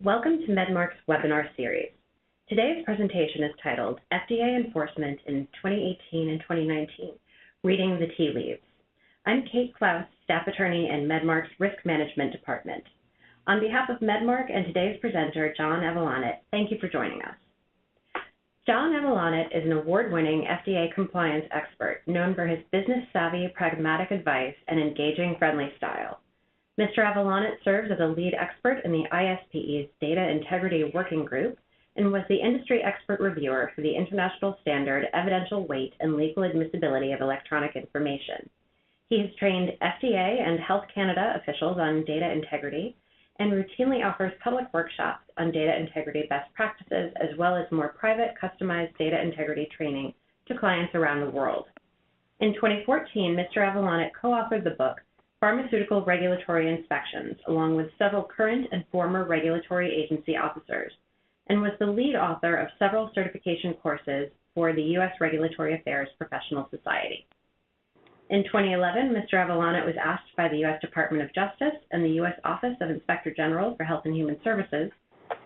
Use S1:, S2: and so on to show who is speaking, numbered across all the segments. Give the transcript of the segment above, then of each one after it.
S1: Welcome to Medmarc's webinar series. Today's presentation is titled FDA Enforcement in 2018 and 2019, Reading the Tea Leaves. I'm Kate Klaus, Staff Attorney in Medmarc's Risk Management Department. On behalf of Medmarc and today's presenter, John Avalonit, thank you for joining us. John Avalonit is an award-winning FDA compliance expert known for his business-savvy, pragmatic advice and engaging, friendly style. Mr. Avalonit serves as a lead expert in the ISPE's Data Integrity Working Group and was the industry expert reviewer for the international standard Evidential Weight and Legal Admissibility of Electronic Information. He has trained FDA and Health Canada officials on data integrity and routinely offers public workshops on data integrity best practices, as well as more private, customized data integrity training to clients around the world. In 2014, Mr. Avalonit co-authored the book Pharmaceutical Regulatory Inspections, along with several current and former regulatory agency officers, and was the lead author of several certification courses for the U.S. Regulatory Affairs Professional Society. In 2011, Mr. Avalonit was asked by the U.S. Department of Justice and the U.S. Office of Inspector General for Health and Human Services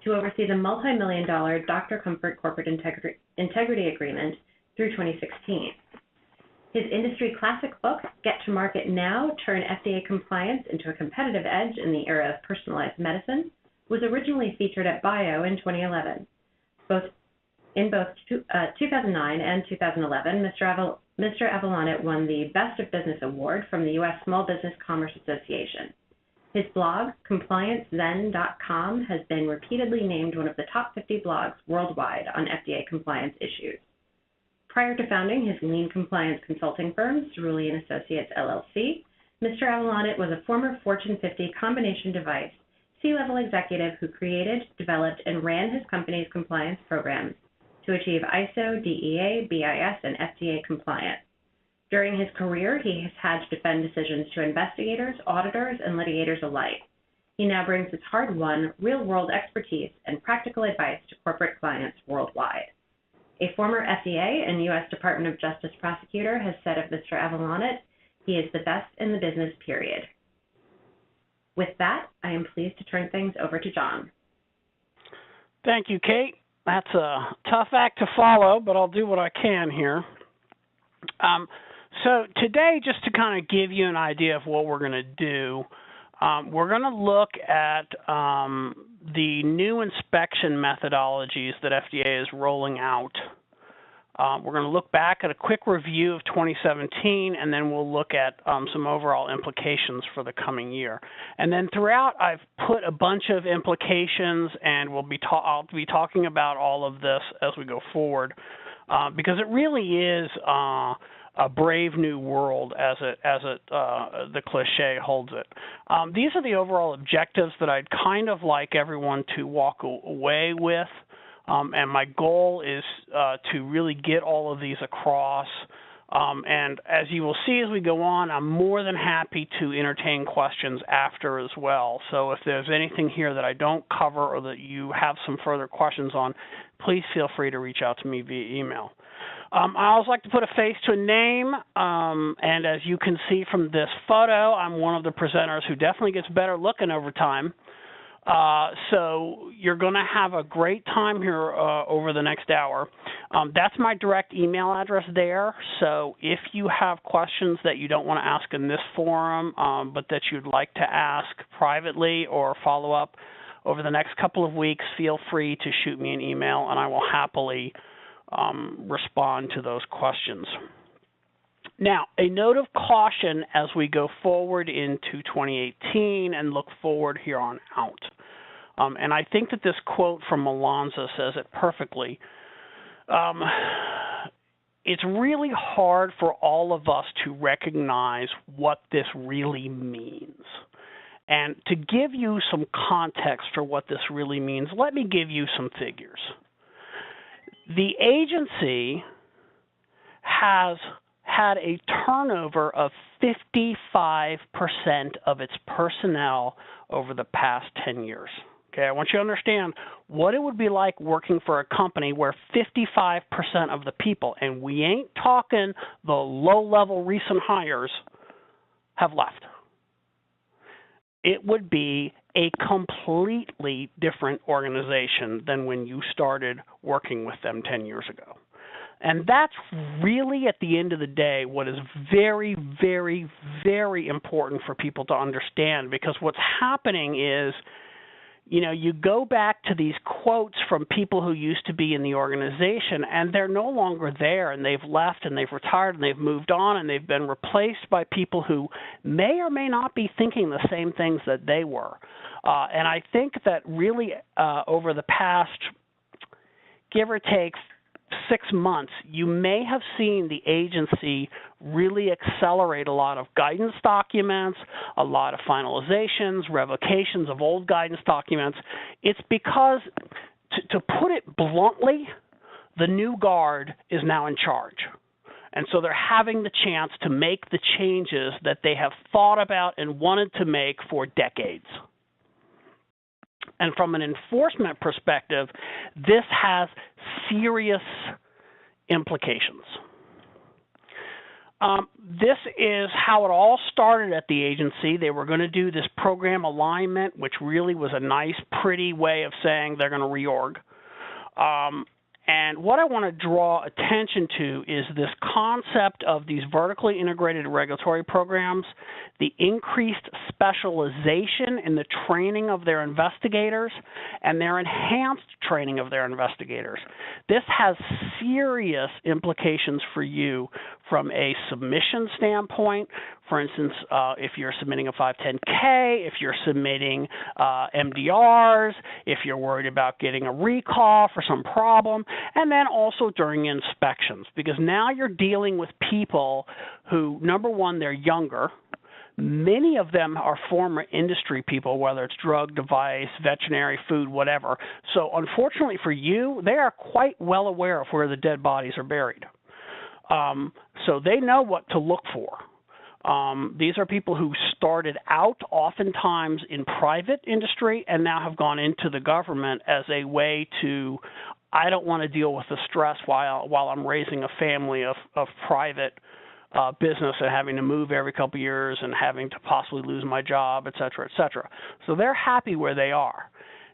S1: to oversee the multi-million-dollar Dr. Comfort Corporate Integrity Agreement through 2016. His industry classic book, Get to Market Now, Turn FDA Compliance into a Competitive Edge in the Era of Personalized Medicine, was originally featured at BIO in 2011. In both 2009 and 2011, Mr. Avalonit won the Best of Business Award from the U.S. Small Business Commerce Association. His blog, ComplianceZen.com, has been repeatedly named one of the top 50 blogs worldwide on FDA compliance issues. Prior to founding his lean compliance consulting firm, Cerulli & Associates, LLC, Mr. Avalonit was a former Fortune 50 combination device C-level executive who created, developed, and ran his company's compliance programs to achieve ISO, DEA, BIS, and FDA compliance. During his career, he has had to defend decisions to investigators, auditors, and litigators alike. He now brings his hard-won, real-world expertise and practical advice to corporate clients worldwide. A former FDA and U.S. Department of Justice prosecutor has said of Mr. Avalonit, he is the best in the business, period. With that, I am pleased to turn things over to John.
S2: Thank you, Kate. That's a tough act to follow, but I'll do what I can here. So today, just to kind of give you an idea of what we're going to do, we're going to look at the new inspection methodologies that FDA is rolling out. We're going to look back at a quick review of 2017, and then we'll look at some overall implications for the coming year. And then throughout, I've put a bunch of implications, and I'll be talking about all of this as we go forward, because it really is a brave new world, as the cliche holds it. These are the overall objectives that I'd kind of like everyone to walk away with, and my goal is to really get all of these across. And as you will see as we go on, I'm more than happy to entertain questions after as well. So if there's anything here that I don't cover or that you have some further questions on, please feel free to reach out to me via email. I always like to put a face to a name, and as you can see from this photo, I'm one of the presenters who definitely gets better looking over time. So you're going to have a great time here over the next hour. That's my direct email address there, so if you have questions that you don't want to ask in this forum, but that you'd like to ask privately or follow up over the next couple of weeks, feel free to shoot me an email, and I will happily respond to those questions. Now, a note of caution as we go forward into 2018 and look forward here on out. And I think that this quote from Alonzo says it perfectly. It's really hard for all of us to recognize what this really means. And to give you some context for what this really means, let me give you some figures. The agency has had a turnover of 55% of its personnel over the past 10 years. Okay, I want you to understand what it would be like working for a company where 55% of the people, and we ain't talking the low-level recent hires, have left. it would be a completely different organization than when you started working with them 10 years ago. And that's really, at the end of the day, what is very, very, very important for people to understand, because what's happening is, you know, you go back to these quotes from people who used to be in the organization, and they're no longer there, and they've left, and they've retired, and they've moved on, and they've been replaced by people who may or may not be thinking the same things that they were. And I think that really over the past, give or take, 6 months, you may have seen the agency really accelerate a lot of guidance documents, a lot of finalizations, revocations of old guidance documents. It's because, to put it bluntly, the new guard is now in charge. And so they're having the chance to make the changes that they have thought about and wanted to make for decades. And from an enforcement perspective, this has serious implications. This is how it all started at the agency. They were going to do this program alignment, which really was a nice, pretty way of saying they're going to reorg. And what I want to draw attention to is this concept of these vertically integrated regulatory programs, the increased specialization in the training of their investigators, and their enhanced training of their investigators. This has serious implications for you from a submission standpoint. For instance, if you're submitting a 510K, if you're submitting MDRs, if you're worried about getting a recall for some problem, and then also during inspections, because now you're dealing with people who, number one, they're younger. Many of them are former industry people, whether it's drug, device, veterinary, food, whatever. So unfortunately for you, they are quite well aware of where the dead bodies are buried. So they know what to look for. These are people who started out oftentimes in private industry and now have gone into the government as a way to, I don't want to deal with the stress while I'm raising a family of private business and having to move every couple of years and having to possibly lose my job, et cetera, et cetera. So they're happy where they are.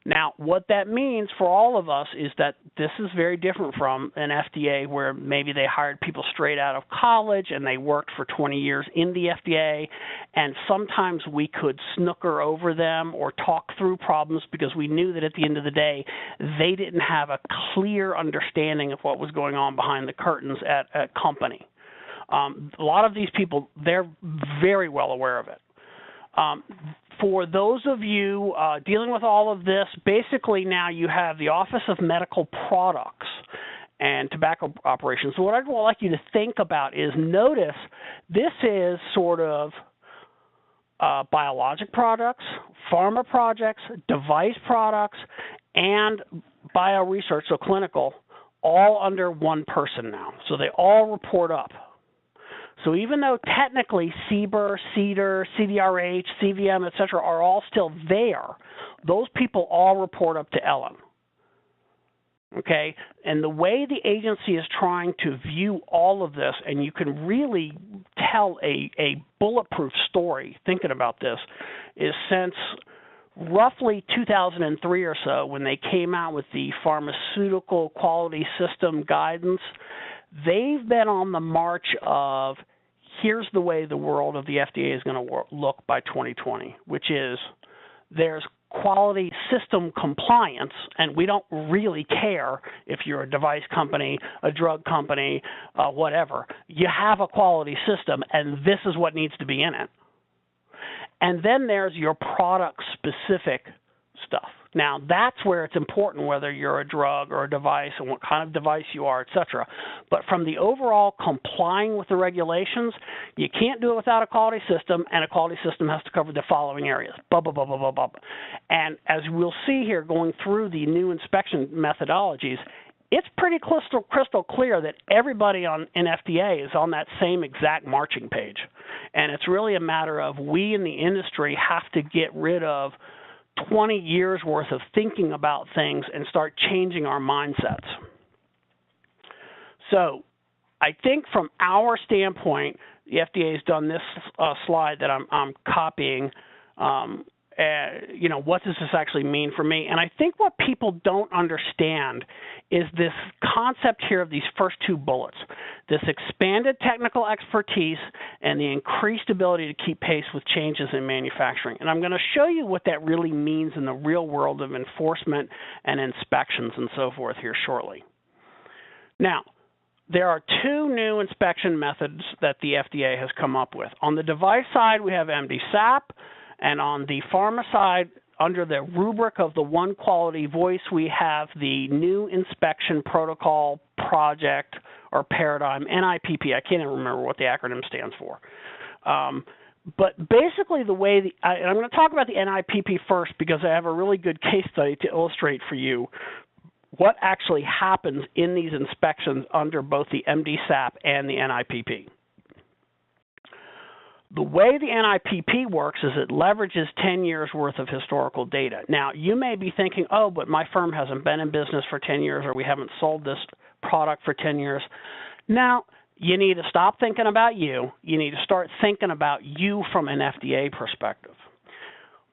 S2: Now, what that means for all of us is that this is very different from an FDA where maybe they hired people straight out of college and they worked for 20 years in the FDA, and sometimes we could snooker over them or talk through problems because we knew that at the end of the day they didn't have a clear understanding of what was going on behind the curtains at a company. A lot of these people, they're very well aware of it. For those of you dealing with all of this, basically now you have the Office of Medical Products and Tobacco Operations. So what I'd like you to think about is, notice this is sort of biologic products, pharma projects, device products, and bioresearch, so clinical, all under one person now. So they all report up. So even though technically CBER, CDER, CDRH, CVM, et cetera, are all still there, those people all report up to Ellen. Okay? And the way the agency is trying to view all of this, and you can really tell a bulletproof story thinking about this, is since roughly 2003 or so, when they came out with the Pharmaceutical Quality System Guidance, they've been on the march of, here's the way the world of the FDA is going to look by 2020, which is there's quality system compliance, and we don't really care if you're a device company, a drug company, whatever. You have a quality system, and this is what needs to be in it. And then there's your product-specific stuff. Now, that's where it's important whether you're a drug or a device and what kind of device you are, et cetera. But from the overall complying with the regulations, you can't do it without a quality system, and a quality system has to cover the following areas. Blah, blah, blah, blah, blah, blah. And as we'll see here going through the new inspection methodologies, it's pretty crystal clear that everybody in FDA is on that same exact marching page. And it's really a matter of we in the industry have to get rid of 20 years worth of thinking about things and start changing our mindsets. So I think from our standpoint, the FDA has done this slide that I'm copying, what does this actually mean for me? And I think what people don't understand is this concept here of these first two bullets, this expanded technical expertise and the increased ability to keep pace with changes in manufacturing. And I'm going to show you what that really means in the real world of enforcement and inspections and so forth here shortly. Now, there are two new inspection methods that the FDA has come up with. On the device side, we have MDSAP, and on the pharma side, under the rubric of the one quality voice, we have the new inspection protocol project or paradigm, NIPP. I can't even remember what the acronym stands for. But basically the way, and I'm going to talk about the NIPP first because I have a really good case study to illustrate for you what actually happens in these inspections under both the MDSAP and the NIPP. The way the NIPP works is it leverages 10 years worth of historical data. Now, you may be thinking, oh, but my firm hasn't been in business for 10 years or we haven't sold this product for 10 years. Now, you need to stop thinking about you. You need to start thinking about you from an FDA perspective.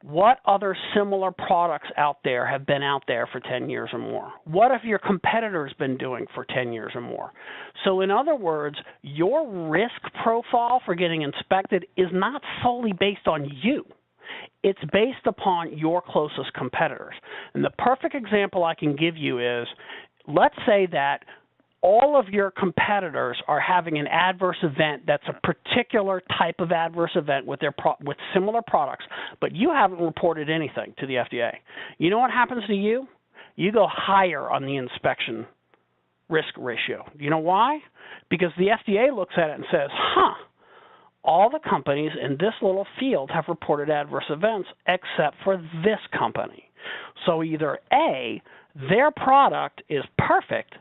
S2: What other similar products out there have been out there for 10 years or more? What have your competitors been doing for 10 years or more? So in other words, your risk profile for getting inspected is not solely based on you. It's based upon your closest competitors. And the perfect example I can give you is, let's say that all of your competitors are having an adverse event that's a particular type of adverse event with with similar products, but you haven't reported anything to the FDA. You know what happens to you? You go higher on the inspection risk ratio. You know why? Because the FDA looks at it and says, all the companies in this little field have reported adverse events except for this company. So either A, their product is perfect,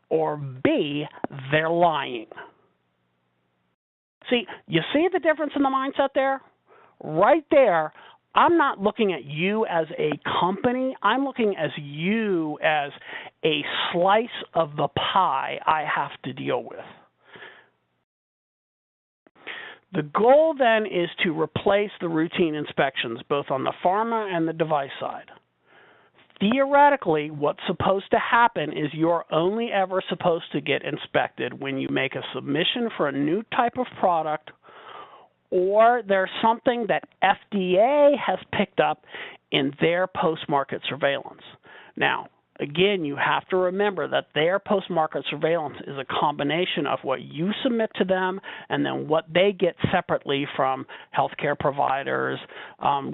S2: or B, they're lying. See, you see the difference in the mindset there? Right there, I'm not looking at you as a company. I'm looking at you as a slice of the pie I have to deal with. The goal then is to replace the routine inspections, both on the pharma and the device side. Theoretically, what's supposed to happen is you're only ever supposed to get inspected when you make a submission for a new type of product or there's something that FDA has picked up in their post-market surveillance. Now, again, you have to remember that their post-market surveillance is a combination of what you submit to them and then what they get separately from healthcare providers,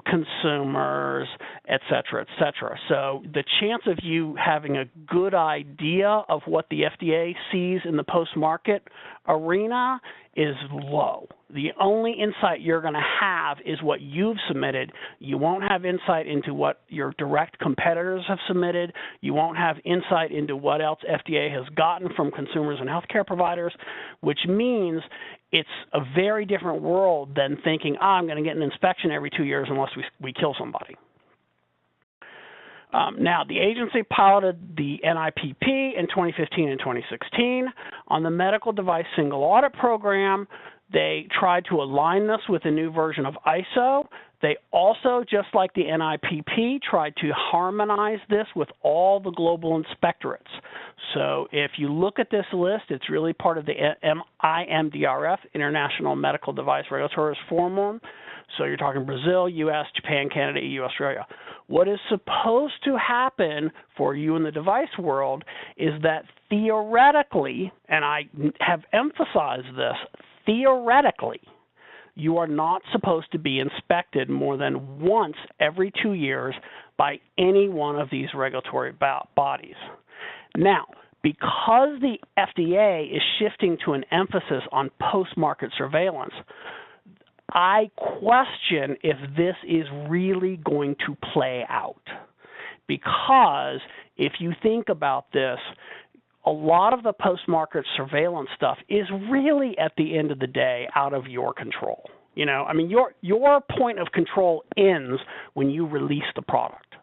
S2: consumers, et cetera, et cetera. So the chance of you having a good idea of what the FDA sees in the post-market arena is low. The only insight you're going to have is what you've submitted. You won't have insight into what your direct competitors have submitted. You won't have insight into what else FDA has gotten from consumers and healthcare providers, which means it's a very different world than thinking, I'm going to get an inspection every 2 years unless we kill somebody. Now, the agency piloted the NIPP in 2015 and 2016. On the medical device single audit program, they tried to align this with a new version of ISO. They also, just like the NIPP, tried to harmonize this with all the global inspectorates. So if you look at this list, it's really part of the IMDRF, International Medical Device Regulatory Forum. So you're talking Brazil, U.S., Japan, Canada, EU, Australia. What is supposed to happen for you in the device world is that theoretically, and I have emphasized this, theoretically, you are not supposed to be inspected more than once every 2 years by any one of these regulatory bodies. Now, because the FDA is shifting to an emphasis on post-market surveillance, I question if this is really going to play out. Because if you think about this, a lot of the post-market surveillance stuff is really, at the end of the day, out of your control. You know, I mean, your point of control ends when you release the product.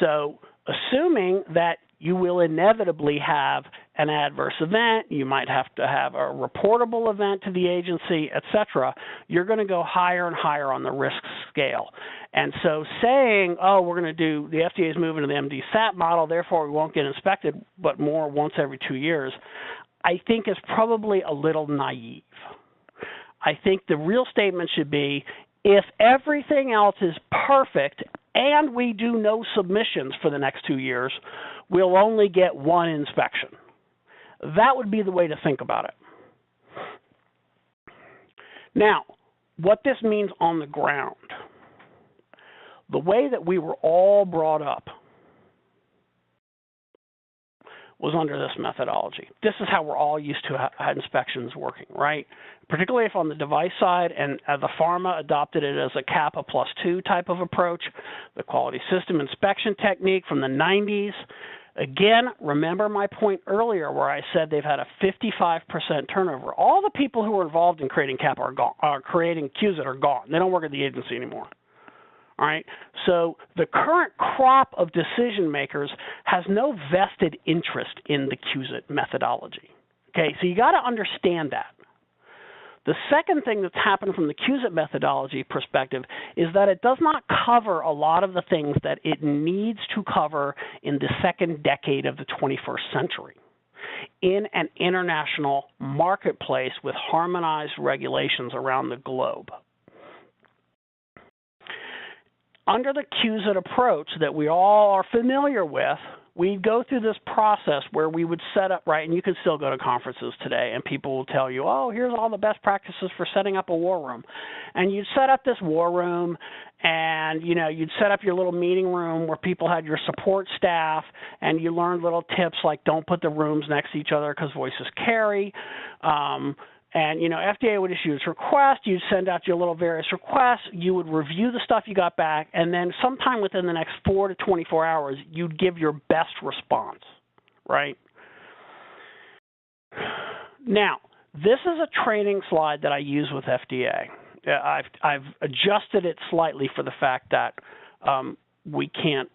S2: So assuming that you will inevitably have an adverse event, you might have to have a reportable event to the agency, etc. You're going to go higher and higher on the risk scale. And so saying, oh, we're going to do, the FDA is moving to the MDSAP model, therefore we won't get inspected but more once every 2 years, I think is probably a little naive. I think the real statement should be, if everything else is perfect and we do no submissions for the next 2 years, we'll only get one inspection. That would be the way to think about it. Now, what this means on the ground, the way that we were all brought up was under this methodology. This is how we're all used to inspections working, right? Particularly if on the device side, and the pharma adopted it as a Kappa +2 type of approach, the quality system inspection technique from the 90s. Again, remember my point earlier where I said they've had a 55% turnover. All the people who were involved in creating Kappa are gone, creating QSIT are gone. They don't work at the agency anymore. All right, so the current crop of decision makers has no vested interest in the QSIT methodology. Okay, so you got to understand that. The second thing that's happened from the QSIT methodology perspective is that it does not cover a lot of the things that it needs to cover in the second decade of the 21st century in an international marketplace with harmonized regulations around the globe. Under the QSIT approach that we all are familiar with, we go through this process where we would set up, right, and you can still go to conferences today and people will tell you, oh, here's all the best practices for setting up a war room. And you'd set up this war room and, you know, you'd set up your little meeting room where people had your support staff and you learned little tips like don't put the rooms next to each other because voices carry. And, you know, FDA would issue its request, you'd send out your little various requests, you would review the stuff you got back, and then sometime within the next 4 to 24 hours, you'd give your best response, right? Now, this is a training slide that I use with FDA. I've adjusted it slightly for the fact that we can't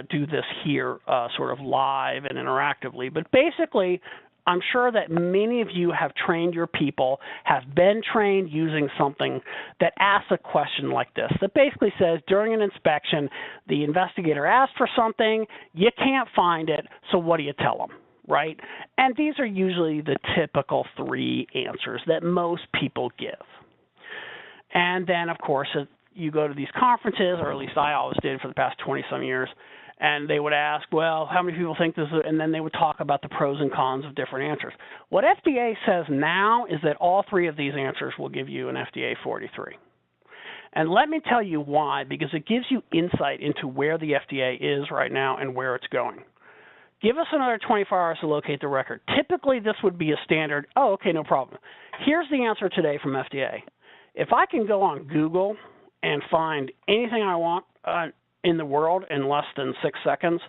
S2: do this here sort of live and interactively, but basically, I'm sure that many of you have trained your people, have been trained using something that asks a question like this, that basically says during an inspection, the investigator asked for something, you can't find it, so what do you tell them, right? And these are usually the typical 3 answers that most people give. And then, of course, you go to these conferences, or at least I always did for the past 20-some years, and they would ask, well, how many people think this is, and then they would talk about the pros and cons of different answers. What FDA says now is that all 3 of these answers will give you an FDA 43. And let me tell you why, because it gives you insight into where the FDA is right now and where it's going. Give us another 24 hours to locate the record. Typically, this would be a standard, oh, okay, no problem. Here's the answer today from FDA. If I can go on Google and find anything I want in the world in less than 6 seconds,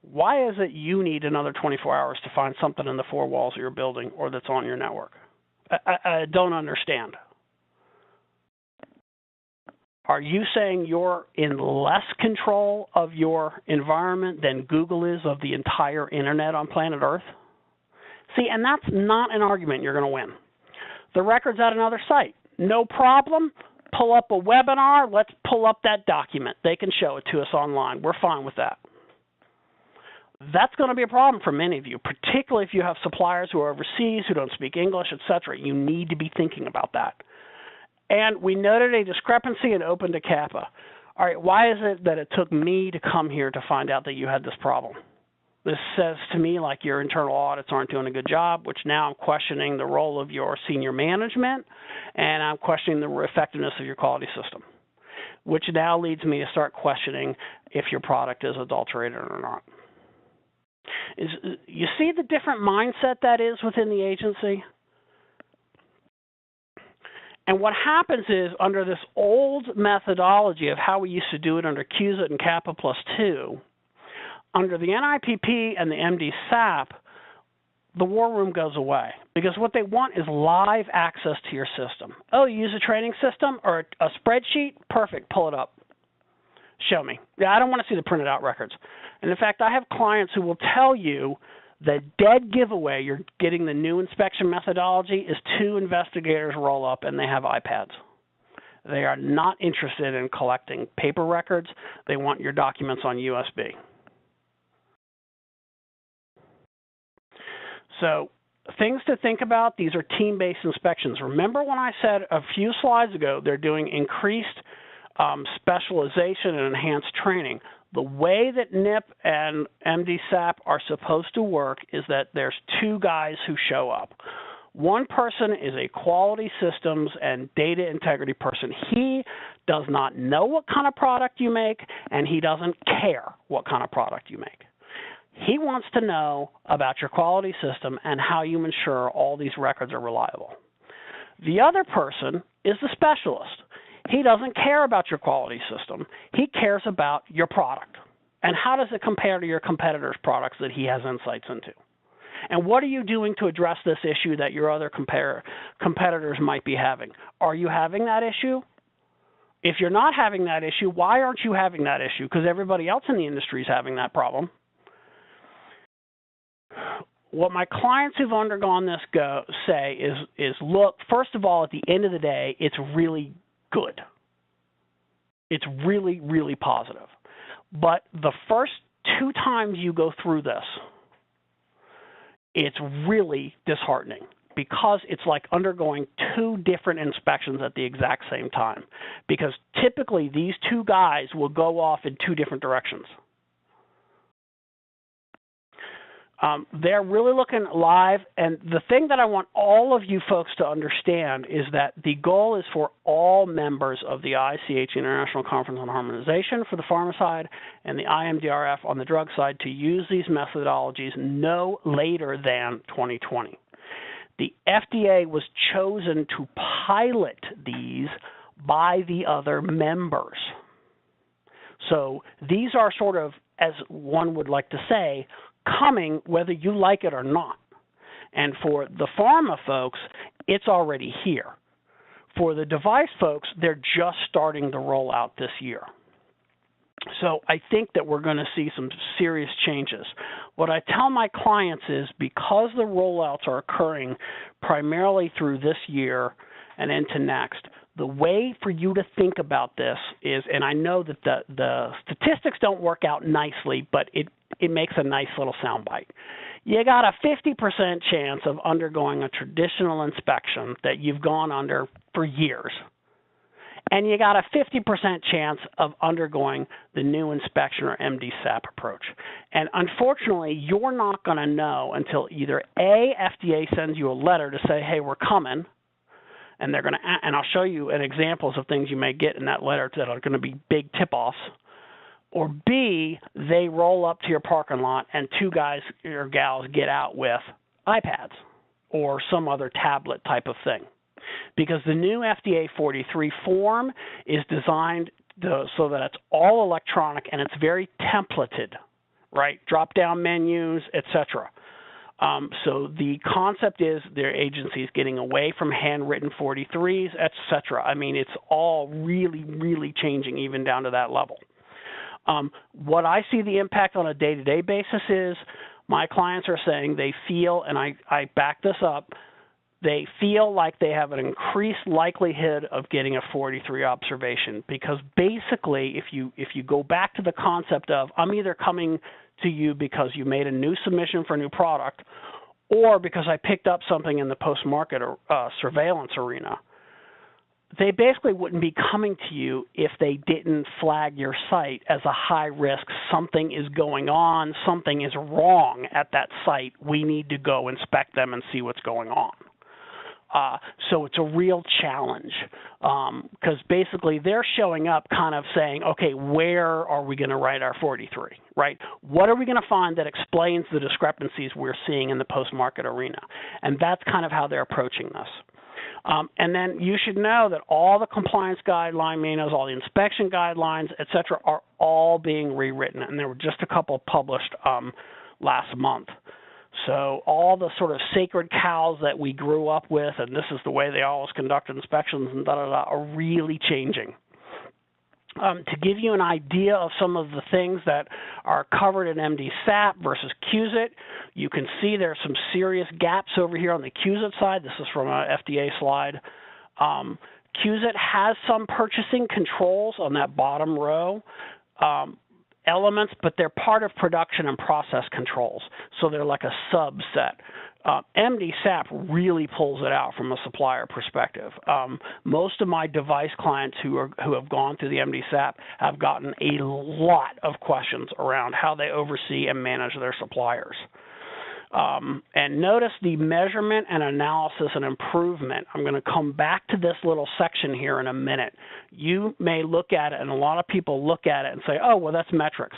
S2: why is it you need another 24 hours to find something in the 4 walls of your building or that's on your network? I don't understand. Are you saying you're in less control of your environment than Google is of the entire internet on planet Earth? See, and that's not an argument you're going to win. The record's at another site. No problem. Pull up a webinar. Let's pull up that document. They can show it to us online. We're fine with that. That's going to be a problem for many of you, particularly if you have suppliers who are overseas, who don't speak English, etc. You need to be thinking about that. And we noted a discrepancy and opened a CAPA. All right, why is it that it took me to come here to find out that you had this problem? This says to me like your internal audits aren't doing a good job, which now I'm questioning the role of your senior management, and I'm questioning the effectiveness of your quality system, which now leads me to start questioning if your product is adulterated or not. You see the different mindset that is within the agency? And what happens is, under this old methodology of how we used to do it under QSIT and Kappa +2, under the NIPP and the MDSAP, the war room goes away. Because what they want is live access to your system. Oh, you use a training system or a spreadsheet? Perfect, pull it up. Show me. Yeah, I don't want to see the printed out records. And in fact, I have clients who will tell you The dead giveaway you're getting the new inspection methodology is 2 investigators roll up and they have iPads. They are not interested in collecting paper records. They want your documents on USB. So things to think about, these are team-based inspections. Remember when I said a few slides ago they're doing increased specialization and enhanced training? The way that NIPP and MDSAP are supposed to work is that there's 2 guys who show up. One person is a quality systems and data integrity person. He does not know what kind of product you make, and he doesn't care what kind of product you make. He wants to know about your quality system and how you ensure all these records are reliable. The other person is the specialist. He doesn't care about your quality system. He cares about your product. And how does it compare to your competitors' products that he has insights into? And what are you doing to address this issue that your other competitors might be having? Are you having that issue? If you're not having that issue, why aren't you having that issue? Because everybody else in the industry is having that problem. What my clients who've undergone this say is, look, first of all, at the end of the day, it's really good. It's really, really positive. But the first 2 times you go through this, it's really disheartening because it's like undergoing 2 different inspections at the exact same time. Because typically these 2 guys will go off in 2 different directions. They're really looking live, and the thing that I want all of you folks to understand is that the goal is for all members of the ICH International Conference on Harmonization for the pharma side and the IMDRF on the drug side to use these methodologies no later than 2020. The FDA was chosen to pilot these by the other members. So these are sort of, as one would like to say, coming whether you like it or not. And for the pharma folks, it's already here. For the device folks, they're just starting to roll out this year. So I think that we're going to see some serious changes. What I tell my clients is because the rollouts are occurring primarily through this year and into next, the way for you to think about this is, and I know that the statistics don't work out nicely, but it makes a nice little soundbite. You got a 50% chance of undergoing a traditional inspection that you've gone under for years. And you got a 50% chance of undergoing the new inspection or MDSAP approach. And unfortunately, you're not going to know until either A, FDA sends you a letter to say, hey, we're coming, and they're going to, and I'll show you examples of things you may get in that letter that are going to be big tip-offs, or B, they roll up to your parking lot and 2 guys or gals get out with iPads or some other tablet type of thing. Because the new FDA 43 form is designed so that it's all electronic and it's very templated, right? Drop-down menus, etc. So the concept is their agency is getting away from handwritten 43s, etc. I mean, it's all really, really changing even down to that level. What I see the impact on a day-to-day basis is my clients are saying they feel, and I back this up, they feel like they have an increased likelihood of getting a 43 observation because basically if you go back to the concept of I'm either coming to you because you made a new submission for a new product or because I picked up something in the post-market surveillance arena, they basically wouldn't be coming to you if they didn't flag your site as a high risk. Something is going on, something is wrong at that site. We need to go inspect them and see what's going on. So it's a real challenge because basically they're showing up kind of saying, okay, where are we going to write our 43, right? What are we going to find that explains the discrepancies we're seeing in the post-market arena? And that's kind of how they're approaching this. And then you should know that all the compliance guideline manuals, all the inspection guidelines, et cetera, are all being rewritten. And there were just a couple published last month. So all the sort of sacred cows that we grew up with, and this is the way they always conduct inspections and da-da-da, are really changing. To give you an idea of some of the things that are covered in MDSAP versus QSIT, you can see there are some serious gaps over here on the QSIT side. This is from an FDA slide. QSIT has some purchasing controls on that bottom row elements, but they're part of production and process controls, so they're like a subset. MDSAP really pulls it out from a supplier perspective. Most of my device clients who have gone through the MDSAP have gotten a lot of questions around how they oversee and manage their suppliers. And notice the measurement and analysis and improvement. I'm going to come back to this little section here in a minute. You may look at it, and a lot of people look at it and say, oh, well, that's metrics.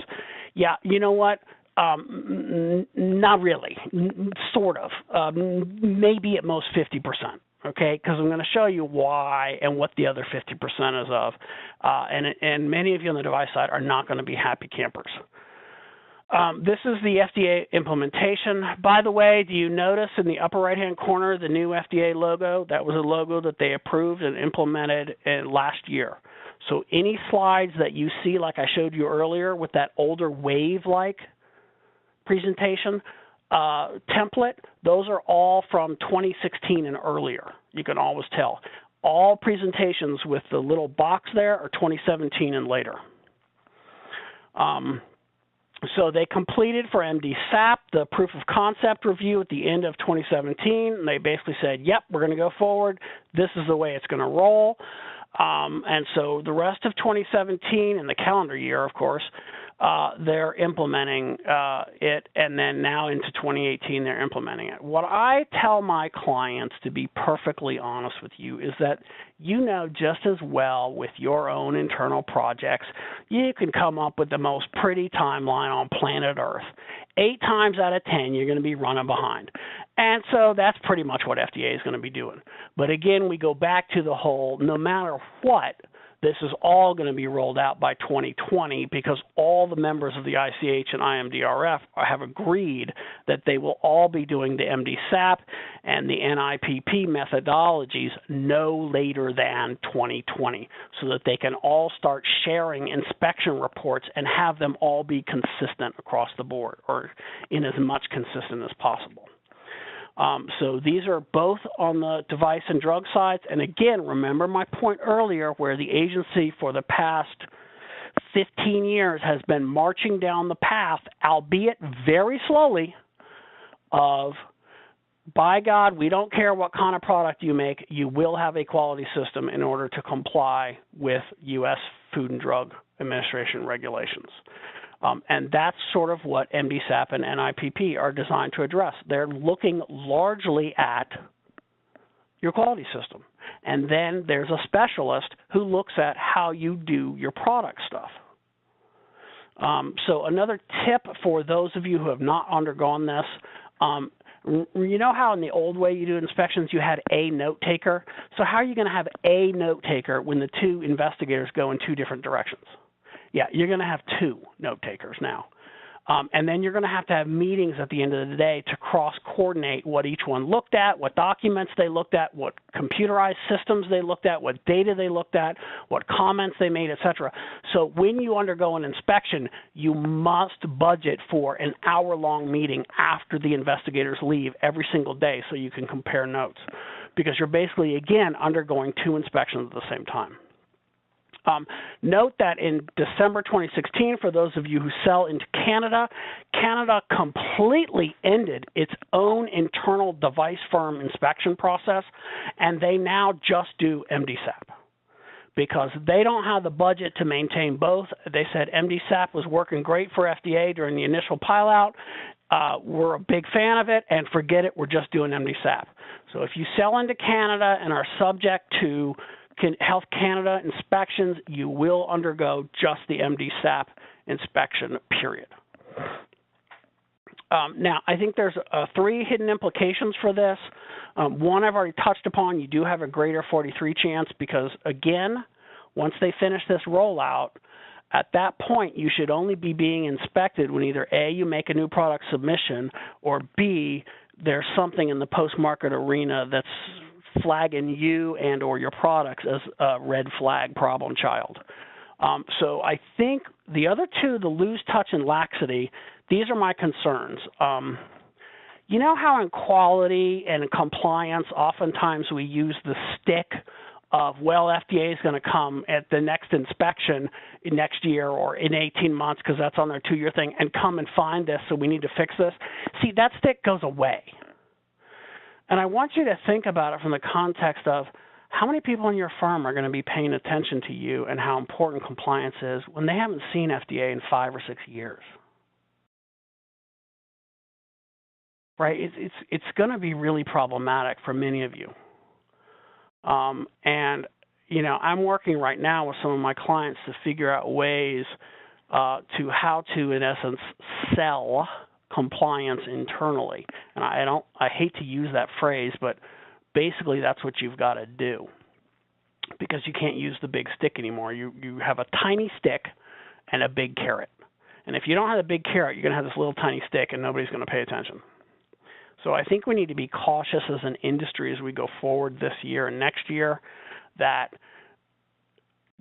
S2: Yeah, you know what? Not really, sort of, maybe at most 50%, okay, because I'm going to show you why and what the other 50% is of, and many of you on the device side are not going to be happy campers. This is the FDA implementation. By the way, do you notice in the upper right-hand corner the new FDA logo? That was a logo that they approved and implemented last year. So any slides that you see, like I showed you earlier, with that older wave-like presentation template, those are all from 2016 and earlier. You can always tell. All presentations with the little box there are 2017 and later. So they completed for MDSAP the proof of concept review at the end of 2017. And they basically said, yep, we're going to go forward. This is the way it's going to roll. And so the rest of 2017 and the calendar year, of course, they're implementing it, and then now into 2018 they're implementing it. What I tell my clients, to be perfectly honest with you, is that you know just as well with your own internal projects, you can come up with the most pretty timeline on planet Earth. 8 times out of 10, you're going to be running behind. And so that's pretty much what FDA is going to be doing. But again, we go back to the whole, no matter what, this is all going to be rolled out by 2020 because all the members of the ICH and IMDRF have agreed that they will all be doing the MDSAP and the NIPP methodologies no later than 2020 so that they can all start sharing inspection reports and have them all be consistent across the board, or in as much consistent as possible. So these are both on the device and drug sides. And again, remember my point earlier where the agency for the past 15 years has been marching down the path, albeit very slowly, of, by God, we don't care what kind of product you make, you will have a quality system in order to comply with U.S. Food and Drug Administration regulations. And that's sort of what MDSAP and NIPP are designed to address. They're looking largely at your quality system. And then there's a specialist who looks at how you do your product stuff. So another tip for those of you who have not undergone this, you know how in the old way you do inspections you had a note taker? So how are you going to have a note taker when the 2 investigators go in 2 different directions? Yeah, you're going to have 2 note takers now. And then you're going to have meetings at the end of the day to cross-coordinate what each one looked at, what documents they looked at, what computerized systems they looked at, what data they looked at, what comments they made, etc. So when you undergo an inspection, you must budget for an hour-long meeting after the investigators leave every single day so you can compare notes. Because you're basically, again, undergoing 2 inspections at the same time. Note that in December 2016, for those of you who sell into Canada, Canada completely ended its own internal device firm inspection process, and they now just do MDSAP because they don't have the budget to maintain both. They said MDSAP was working great for FDA during the initial pilot. We're a big fan of it, and forget it, we're just doing MDSAP. So if you sell into Canada and are subject to Health Canada inspections, you will undergo just the MDSAP inspection, period. Now, I think there's 3 hidden implications for this. One I've already touched upon. You do have a greater 43 chance because, again, once they finish this rollout, at that point, you should only be being inspected when either A, you make a new product submission, or B, there's something in the post-market arena that's flagging you and or your products as a red flag problem child. So I think the other two, the lose touch and laxity, these are my concerns. You know how in quality and compliance, oftentimes we use the stick of, well, FDA is going to come at the next inspection next year or in 18 months because that's on their 2-year thing and come and find this, so we need to fix this. See, that stick goes away. And I want you to think about it from the context of how many people in your firm are going to be paying attention to you and how important compliance is when they haven't seen FDA in 5 or 6 years. Right? It's going to be really problematic for many of you. And, you know, I'm working right now with some of my clients to figure out ways to how to, in essence, sell compliance internally. And I hate to use that phrase, but basically that's what you've got to do, because you can't use the big stick anymore. You have a tiny stick and a big carrot. And if you don't have a big carrot, you're going to have this little tiny stick and nobody's going to pay attention. So I think we need to be cautious as an industry as we go forward this year and next year that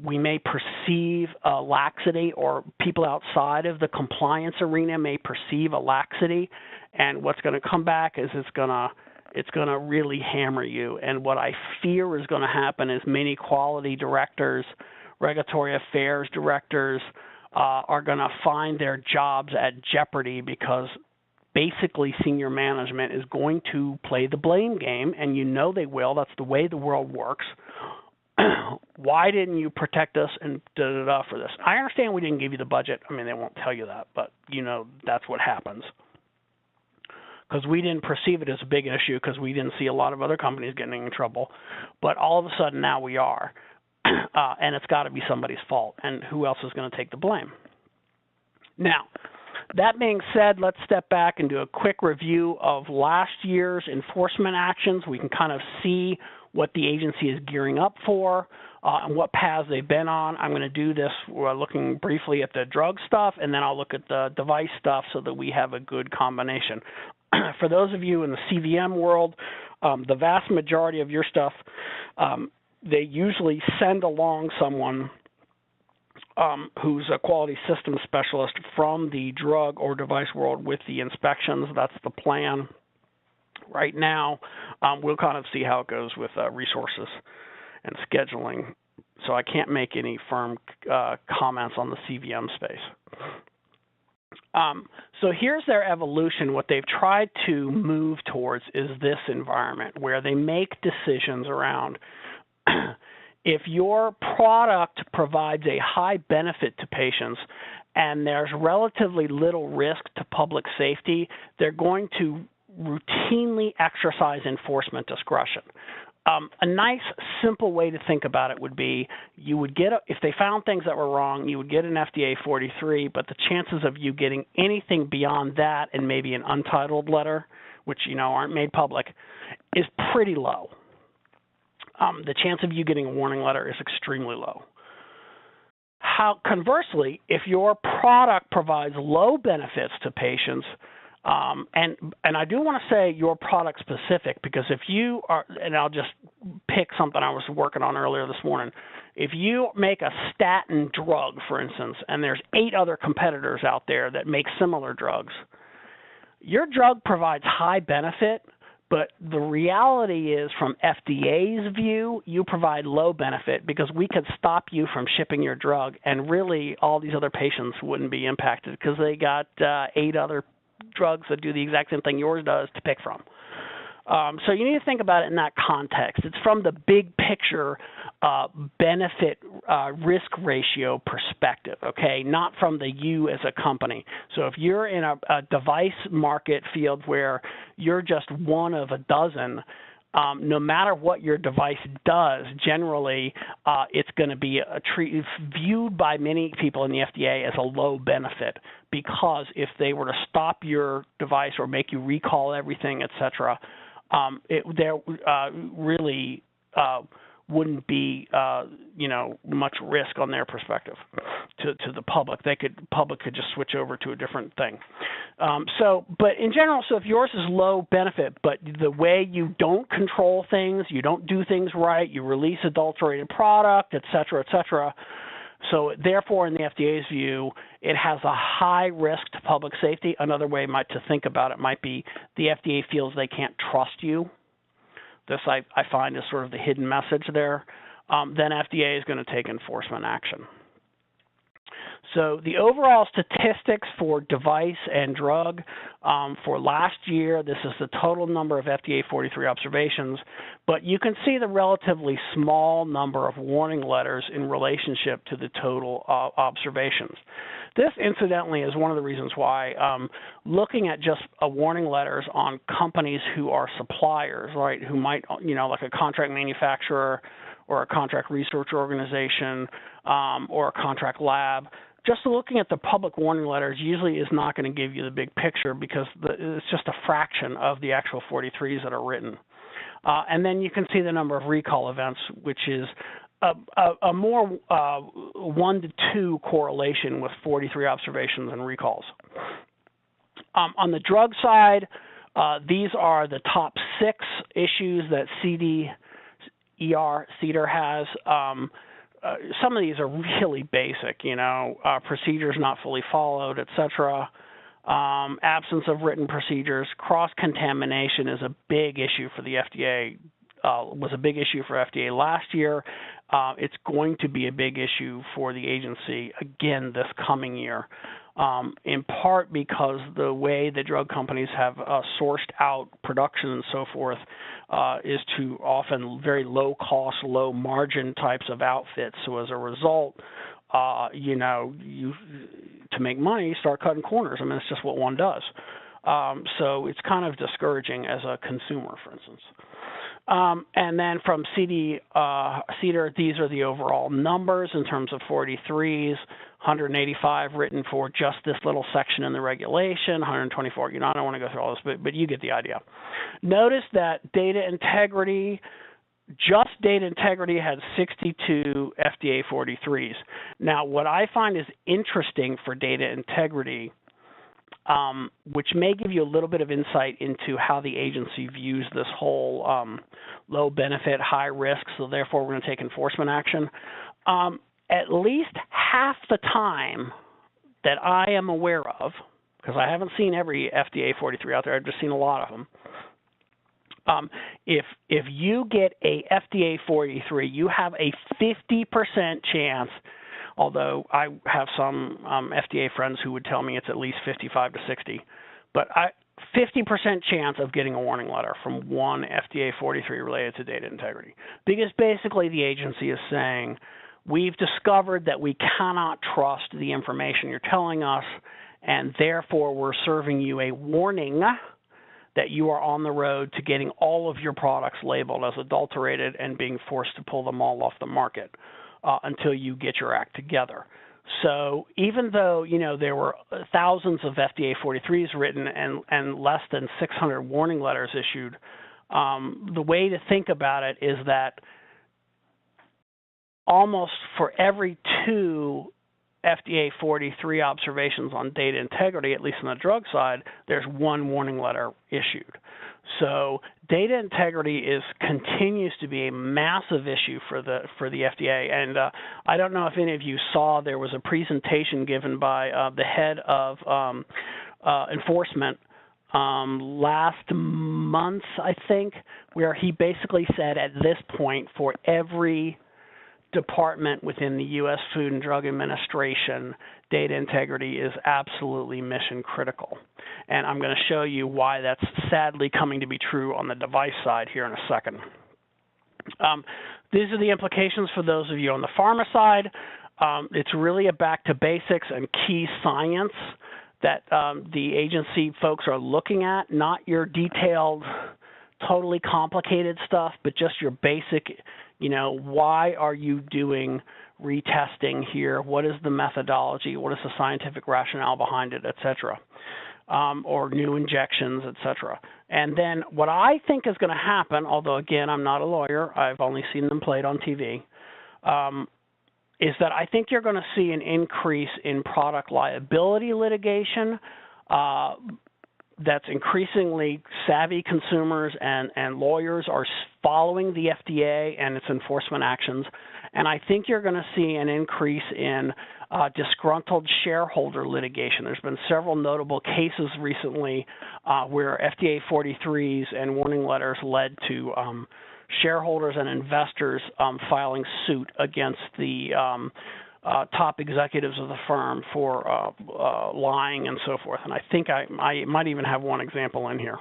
S2: we may perceive a laxity, or people outside of the compliance arena may perceive a laxity, and what's going to come back is it's going to really hammer you. And what I fear is going to happen is many quality directors, regulatory affairs directors are going to find their jobs at jeopardy, because basically senior management is going to play the blame game, and you know they will. That's the way the world works. Why didn't you protect us and da-da-da for this? I understand we didn't give you the budget. I mean, they won't tell you that, but you know that's what happens. Because we didn't perceive it as a big issue, because we didn't see a lot of other companies getting in trouble. But all of a sudden now we are. And it's got to be somebody's fault. And who else is going to take the blame? Now, that being said, let's step back and do a quick review of last year's enforcement actions. We can kind of see what the agency is gearing up for and what paths they've been on. I'm going to do this looking briefly at the drug stuff, and then I'll look at the device stuff so that we have a good combination. For those of you in the CVM world, the vast majority of your stuff, they usually send along someone who's a quality system specialist from the drug or device world with the inspections. That's the plan. Right now, we'll kind of see how it goes with resources and scheduling. So I can't make any firm comments on the CVM space. So here's their evolution. What they've tried to move towards is this environment where they make decisions around if your product provides a high benefit to patients and there's relatively little risk to public safety, they're going to routinely exercise enforcement discretion. A nice, simple way to think about it would be you would get, if they found things that were wrong, you would get an FDA 43, but the chances of you getting anything beyond that and maybe an untitled letter, which, you know, aren't made public, is pretty low. The chance of you getting a warning letter is extremely low. Conversely, if your product provides low benefits to patients, and I do want to say your product specific, because if you are, and I'll just pick something I was working on earlier this morning, if you make a statin drug, for instance, and there's 8 other competitors out there that make similar drugs, your drug provides high benefit, but the reality is, from FDA's view, you provide low benefit because we could stop you from shipping your drug, and really all these other patients wouldn't be impacted because they got 8 other drugs that do the exact same thing yours does to pick from. So you need to think about it in that context. It's from the big picture benefit risk ratio perspective, okay, not from the you as a company. So if you're in a device market field where you're just one of a dozen, no matter what your device does, generally it's going to be viewed by many people in the FDA as a low benefit, because if they were to stop your device or make you recall everything, et cetera, there really wouldn't be much risk on their perspective to the public. Public could just switch over to a different thing. But in general, so if yours is low benefit, but the way you don't control things, you don't do things right, you release adulterated product, et cetera, So therefore, in the FDA's view, it has a high risk to public safety. Another way to think about it might be the FDA feels they can't trust you. This I find is sort of the hidden message there. Then FDA is going to take enforcement action. So the overall statistics for device and drug for last year, this is the total number of FDA 43 observations, but you can see the relatively small number of warning letters in relationship to the total observations. This, incidentally, is one of the reasons why looking at just warning letters on companies who are suppliers, right, who might, like a contract manufacturer or a contract research organization or a contract lab, just looking at the public warning letters usually is not going to give you the big picture because it's just a fraction of the actual 43s that are written. And then you can see the number of recall events, which is a more 1 to 2 correlation with 43 observations and recalls. On the drug side, these are the top 6 issues that CDR has. Some of these are really basic, procedures not fully followed, etc. Absence of written procedures. Cross-contamination is a big issue for the FDA, was a big issue for FDA last year. It's going to be a big issue for the agency again this coming year, in part because the way the drug companies have sourced out production and so forth is to often very low cost, low margin types of outfits. So as a result, to make money, you start cutting corners. I mean, it's just what one does. So it's kind of discouraging as a consumer, for instance. And then from CDR, these are the overall numbers in terms of 43s, 185 written for just this little section in the regulation, 124, I don't want to go through all this, but you get the idea. Notice that data integrity, just data integrity had 62 FDA 43s. Now, what I find is interesting for data integrity, which may give you a little bit of insight into how the agency views this whole low benefit, high risk, so therefore we're going to take enforcement action. At least half the time that I am aware of, because I haven't seen every FDA 43 out there, I've just seen a lot of them. If you get a FDA 43, you have a 50% chance, although I have some FDA friends who would tell me it's at least 55 to 60, but 50% chance of getting a warning letter from one FDA 43 related to data integrity. Because basically the agency is saying, we've discovered that we cannot trust the information you're telling us, and therefore we're serving you a warning that you are on the road to getting all of your products labeled as adulterated and being forced to pull them all off the market until you get your act together. So even though, there were thousands of FDA 43s written and less than 600 warning letters issued, the way to think about it is that almost for every 2 FDA 43 observations on data integrity, at least on the drug side, there's 1 warning letter issued. So data integrity continues to be a massive issue for the FDA. And I don't know if any of you saw, there was a presentation given by the head of enforcement last month, I think, where he basically said at this point for every department within the U.S. Food and Drug Administration, data integrity is absolutely mission critical. And I'm going to show you why that's sadly coming to be true on the device side here in a second. These are the implications for those of you on the pharma side. It's really a back to basics and key science that the agency folks are looking at, not your detailed, totally complicated stuff, but just your basic, why are you doing retesting here? What is the methodology? What is the scientific rationale behind it, et cetera? Or new injections, et cetera. And then what I think is going to happen, although again, I'm not a lawyer, I've only seen them played on TV, is that I think you're going to see an increase in product liability litigation that's increasingly savvy consumers and lawyers are following the FDA and its enforcement actions. and I think you're going to see an increase in disgruntled shareholder litigation. There's been several notable cases recently where FDA 43s and warning letters led to shareholders and investors filing suit against the top executives of the firm for lying and so forth. And I think I might even have one example in here.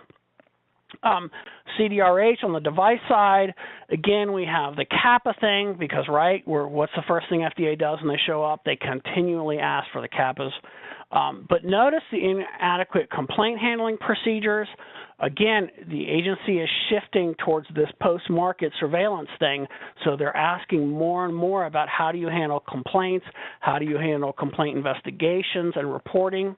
S2: CDRH on the device side, again, we have the CAPA thing because, right, what's the first thing FDA does when they show up? They continually ask for the CAPAs. But notice the inadequate complaint handling procedures. Again, the agency is shifting towards this post-market surveillance thing, so they're asking more and more about how do you handle complaints, how do you handle complaint investigations and reporting.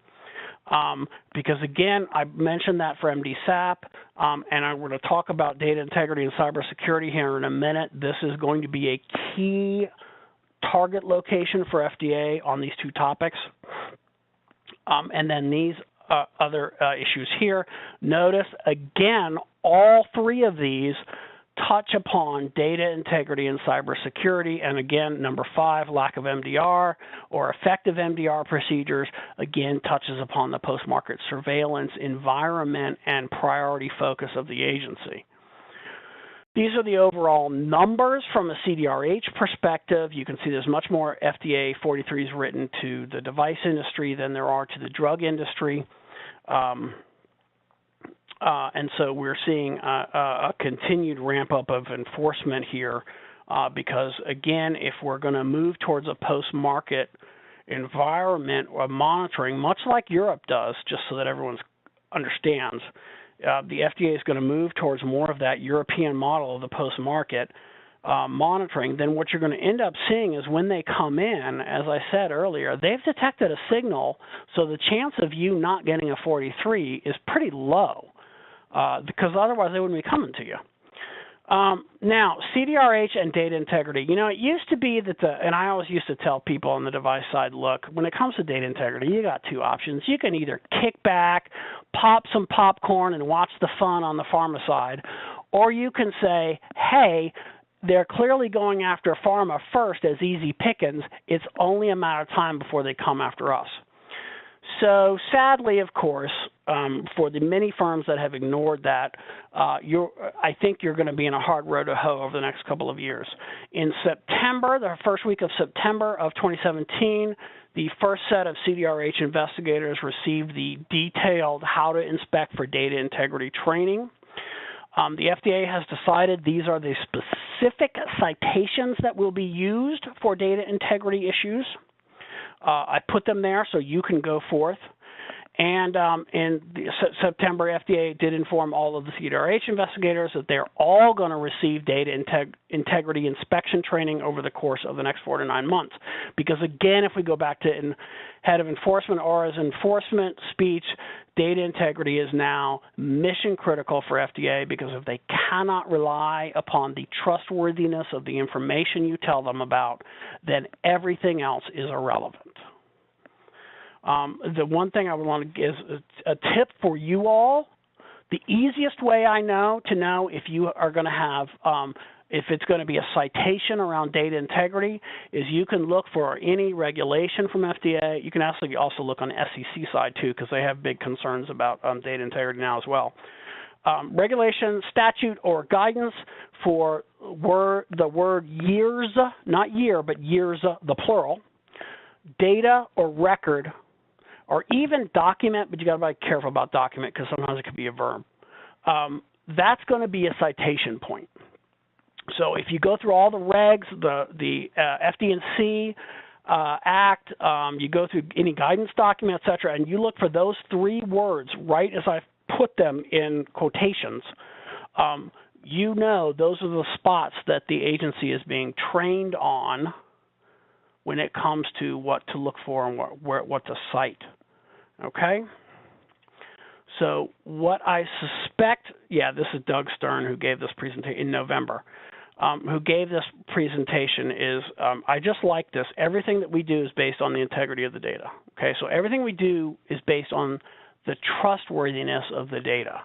S2: Because, again, I mentioned that for MDSAP, and I'm going to talk about data integrity and cybersecurity here in a minute. This is going to be a key target location for FDA on these two topics. And then these other issues here. Notice, again, all three of these touch upon data integrity and cybersecurity. And again, number 5, lack of MDR or effective MDR procedures, again, touches upon the post-market surveillance environment and priority focus of the agency. These are the overall numbers from a CDRH perspective. You can see there's much more FDA 43s written to the device industry than there are to the drug industry. And so we're seeing a continued ramp up of enforcement here because, again, if we're going to move towards a post-market environment of monitoring, much like Europe does, just so that everyone understands, the FDA is going to move towards more of that European model of the post-market monitoring. Then what you're going to end up seeing is when they come in, as I said earlier, they've detected a signal, so the chance of you not getting a 43 is pretty low. Because otherwise they wouldn't be coming to you. Now, CDRH and data integrity. You know, it used to be that and I always used to tell people on the device side, look, when it comes to data integrity, you got two options. You can either kick back, pop some popcorn, and watch the fun on the pharma side, or you can say, hey, they're clearly going after pharma first as easy pickings. It's only a matter of time before they come after us. So sadly, of course, for the many firms that have ignored that, I think you're going to be in a hard road to hoe over the next couple of years. In September, the first week of September of 2017, the first set of CDRH investigators received the detailed how to inspect for data integrity training. The FDA has decided these are the specific citations that will be used for data integrity issues. I put them there so you can go forth. And in September, FDA did inform all of the CDRH investigators that they're all going to receive data integrity inspection training over the course of the next 4 to 9 months. Because, again, if we go back to head of enforcement or as enforcement speech, data integrity is now mission critical for FDA because if they cannot rely upon the trustworthiness of the information you tell them about, then everything else is irrelevant. The one thing I would want to give is a tip for you all. The easiest way I know to know if you are going to have, if it's going to be a citation around data integrity is you can look for any regulation from FDA. You can actually also look on the SEC side too because they have big concerns about data integrity now as well. Regulation, statute, or guidance for the word years, not year, but years, the plural, data or record, or even document, but you got to be careful about document because sometimes it could be a verb. That's going to be a citation point. So if you go through all the regs, the FD&C Act, you go through any guidance document, et cetera, and you look for those 3 words right as I've put them in quotations, you know those are the spots that the agency is being trained on when it comes to what to look for and what to cite. Okay? So what I suspect, this is Doug Stern who gave this presentation in November, who gave this presentation is, I just like this. Everything that we do is based on the integrity of the data. Okay, so everything we do is based on the trustworthiness of the data.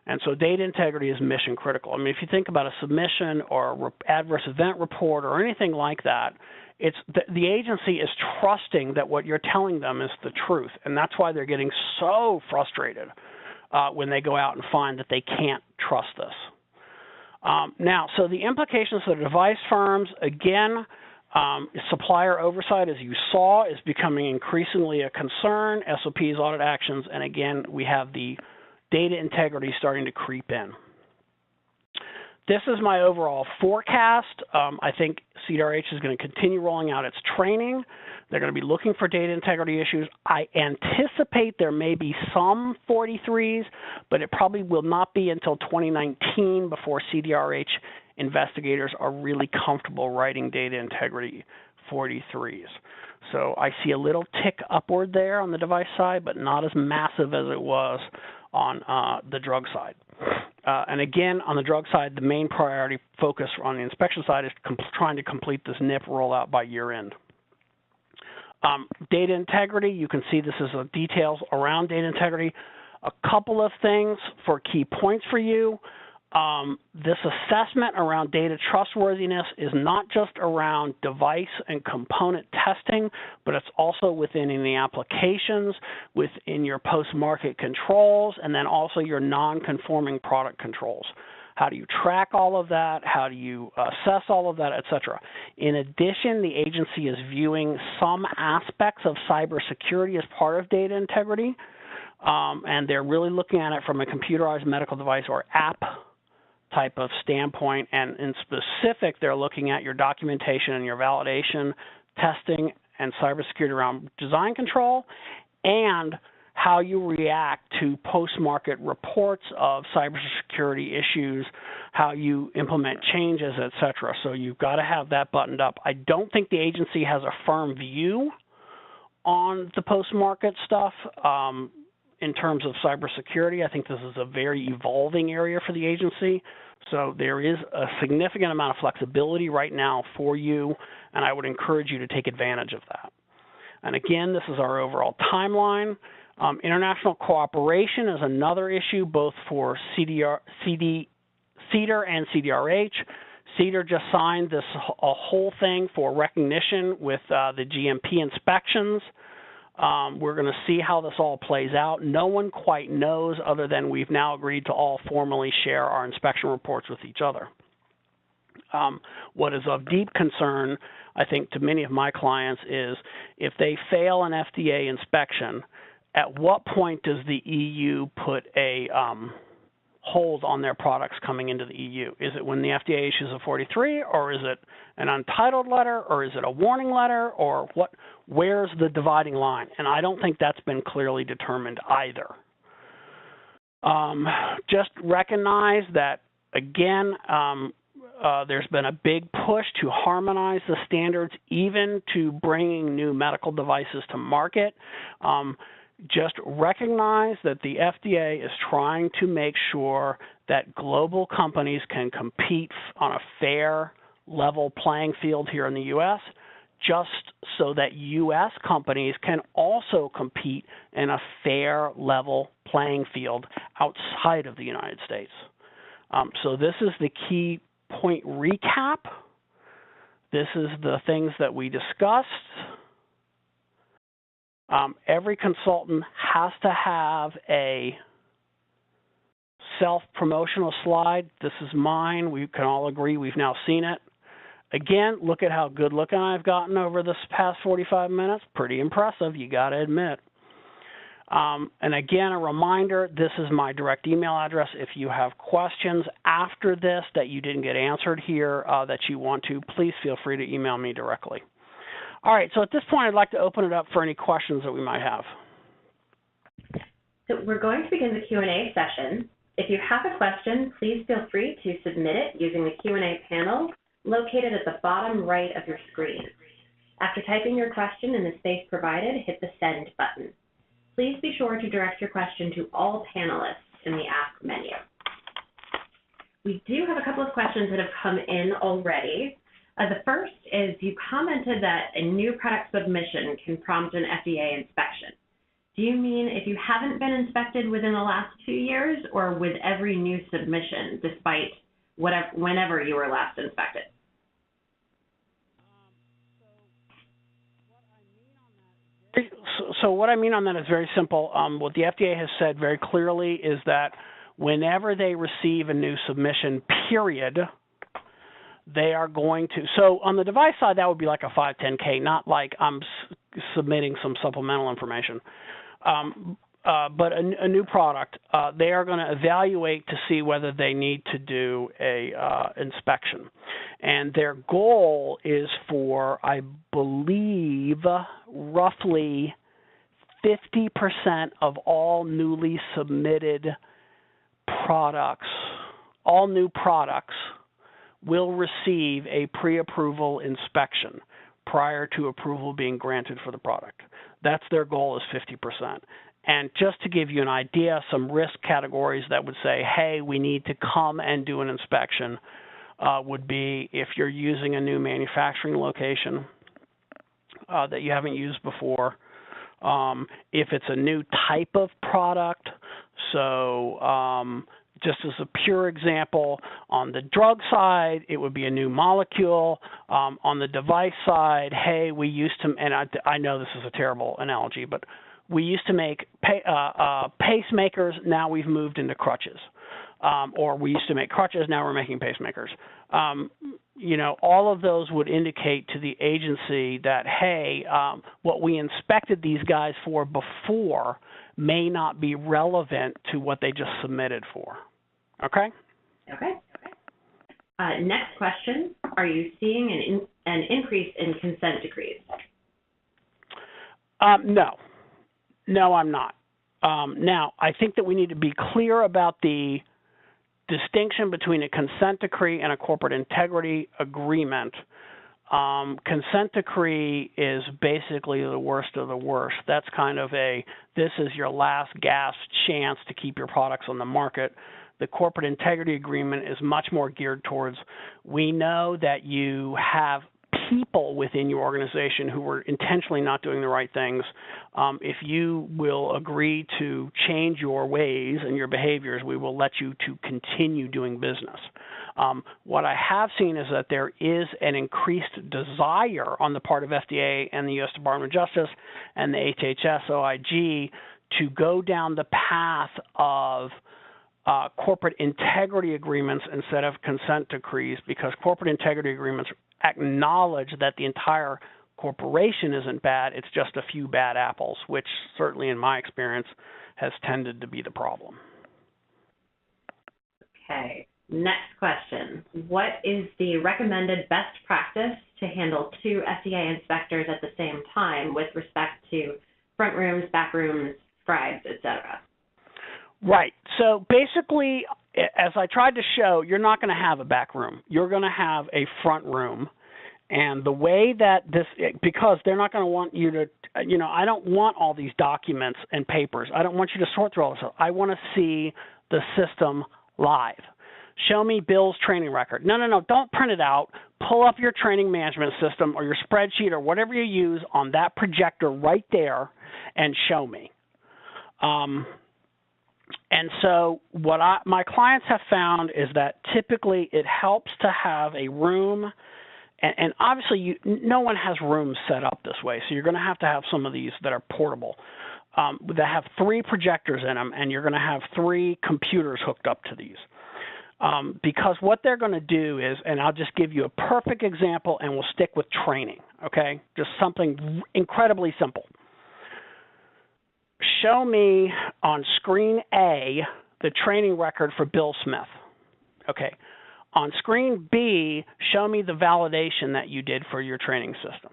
S2: And so data integrity is mission critical. I mean, if you think about a submission or adverse event report or anything like that, it's the agency is trusting that what you're telling them is the truth, and that's why they're getting so frustrated when they go out and find that they can't trust this. Now, so the implications for the device firms, again, supplier oversight, as you saw, is becoming increasingly a concern, SOPs, audit actions, and again, we have the data integrity starting to creep in. This is my overall forecast. I think CDRH is going to continue rolling out its training. They're going to be looking for data integrity issues. I anticipate there may be some 43s, but it probably will not be until 2019 before CDRH investigators are really comfortable writing data integrity 43s. So I see a little tick upward there on the device side, but not as massive as it was on the drug side. And again, on the drug side, the main priority focus on the inspection side is trying to complete this NIPP rollout by year end. Data integrity, you can see this is the details around data integrity. A couple of things for key points for you. This assessment around data trustworthiness is not just around device and component testing, but it's also within the applications, within your post-market controls, and then also your non-conforming product controls. How do you track all of that? How do you assess all of that, et cetera? In addition, the agency is viewing some aspects of cybersecurity as part of data integrity, and they're really looking at it from a computerized medical device or app type of standpoint, and in specific, they're looking at your documentation and your validation, testing, and cybersecurity around design control, and how you react to post-market reports of cybersecurity issues, how you implement changes, et cetera. So you've got to have that buttoned up. I don't think the agency has a firm view on the post-market stuff in terms of cybersecurity. I think this is a very evolving area for the agency. So there is a significant amount of flexibility right now for you, and I would encourage you to take advantage of that. And again, this is our overall timeline. International cooperation is another issue, both for CDR and CDRH. CDR just signed a whole thing for recognition with the GMP inspections. We're going to see how this all plays out. No one quite knows, other than we've now agreed to all formally share our inspection reports with each other. What is of deep concern, I think, to many of my clients is if they fail an FDA inspection, at what point does the EU put a hold on their products coming into the EU? Is it when the FDA issues a 43, or is it an untitled letter, or is it a warning letter, or what? Where's the dividing line? And I don't think that's been clearly determined either. Just recognize that, again, there's been a big push to harmonize the standards, even to bringing new medical devices to market. Just recognize that the FDA is trying to make sure that global companies can compete on a fair, level playing field here in the U.S., just so that U.S. companies can also compete in a fair, level playing field outside of the United States. So this is the key point recap. This is the things that we discussed. Every consultant has to have a self-promotional slide. This is mine. We can all agree we've now seen it. Again, look at how good looking I've gotten over this past 45 minutes. Pretty impressive, you got to admit. And again, a reminder, this is my direct email address. If you have questions after this that you didn't get answered here that you want to, please feel free to email me directly. All right, so at this point, I'd like to open it up for any questions that we might have.
S1: So we're going to begin the Q&A session. If you have a question, please feel free to submit it using the Q&A panel located at the bottom right of your screen. After typing your question in the space provided, hit the Send button. Please be sure to direct your question to all panelists in the Ask menu. We do have a couple of questions that have come in already. The first is, you commented that a new product submission can prompt an FDA inspection. do you mean if you haven't been inspected within the last 2 years, or with every new submission, despite whenever you were last inspected?
S2: So what I mean on that is very simple. What the FDA has said very clearly is that whenever they receive a new submission, period, they are going to. So on the device side, that would be like a 510K, not like I'm submitting some supplemental information. But a new product, they are going to evaluate to see whether they need to do a inspection. And their goal is for, I believe, roughly 50% of all newly submitted products, all new products, will receive a pre-approval inspection prior to approval being granted for the product. That's their goal, is 50%. And just to give you an idea, some risk categories that would say, hey, we need to come and do an inspection would be if you're using a new manufacturing location that you haven't used before, if it's a new type of product. So just as a pure example, on the drug side, it would be a new molecule. On the device side, hey, we used to, and I know this is a terrible analogy, but we used to make pacemakers, now we've moved into crutches. Or we used to make crutches, now we're making pacemakers. You know, all of those would indicate to the agency that, hey, what we inspected these guys for before may not be relevant to what they just submitted for. Okay?
S1: Okay. Next question, are you seeing an increase in consent decrees?
S2: No, I'm not. Now, I think that we need to be clear about the distinction between a consent decree and a corporate integrity agreement. Consent decree is basically the worst of the worst. That's kind of this is your last gasp chance to keep your products on the market. The corporate integrity agreement is much more geared towards, we know that you have people within your organization who are intentionally not doing the right things. If you will agree to change your ways and your behaviors, we will let you to continue doing business. What I have seen is that there is an increased desire on the part of FDA and the U.S. Department of Justice and the HHS OIG to go down the path of corporate integrity agreements instead of consent decrees, because corporate integrity agreements acknowledge that the entire corporation isn't bad, it's just a few bad apples, which certainly in my experience has tended to be the problem.
S1: Okay, next question. What is the recommended best practice to handle 2 FDA inspectors at the same time with respect to front rooms, back rooms, scribes, etc.?
S2: Right. So basically, as I tried to show, you're not going to have a back room. You're going to have a front room. And the way that because they're not going to want you to, I don't want all these documents and papers. I don't want you to sort through all this stuff. I want to see the system live. Show me Bill's training record. No, don't print it out. Pull up your training management system or your spreadsheet or whatever you use on that projector right there and show me. And so what my clients have found is that typically it helps to have a room, and obviously no one has rooms set up this way, so you're going to have some of these that are portable, that have 3 projectors in them, and you're going to have 3 computers hooked up to these. Because what they're going to do is, and I'll just give you a perfect example, and we'll stick with training, okay? Just something incredibly simple. Show me on screen A the training record for Bill Smith. Okay. On screen B, show me the validation that you did for your training system.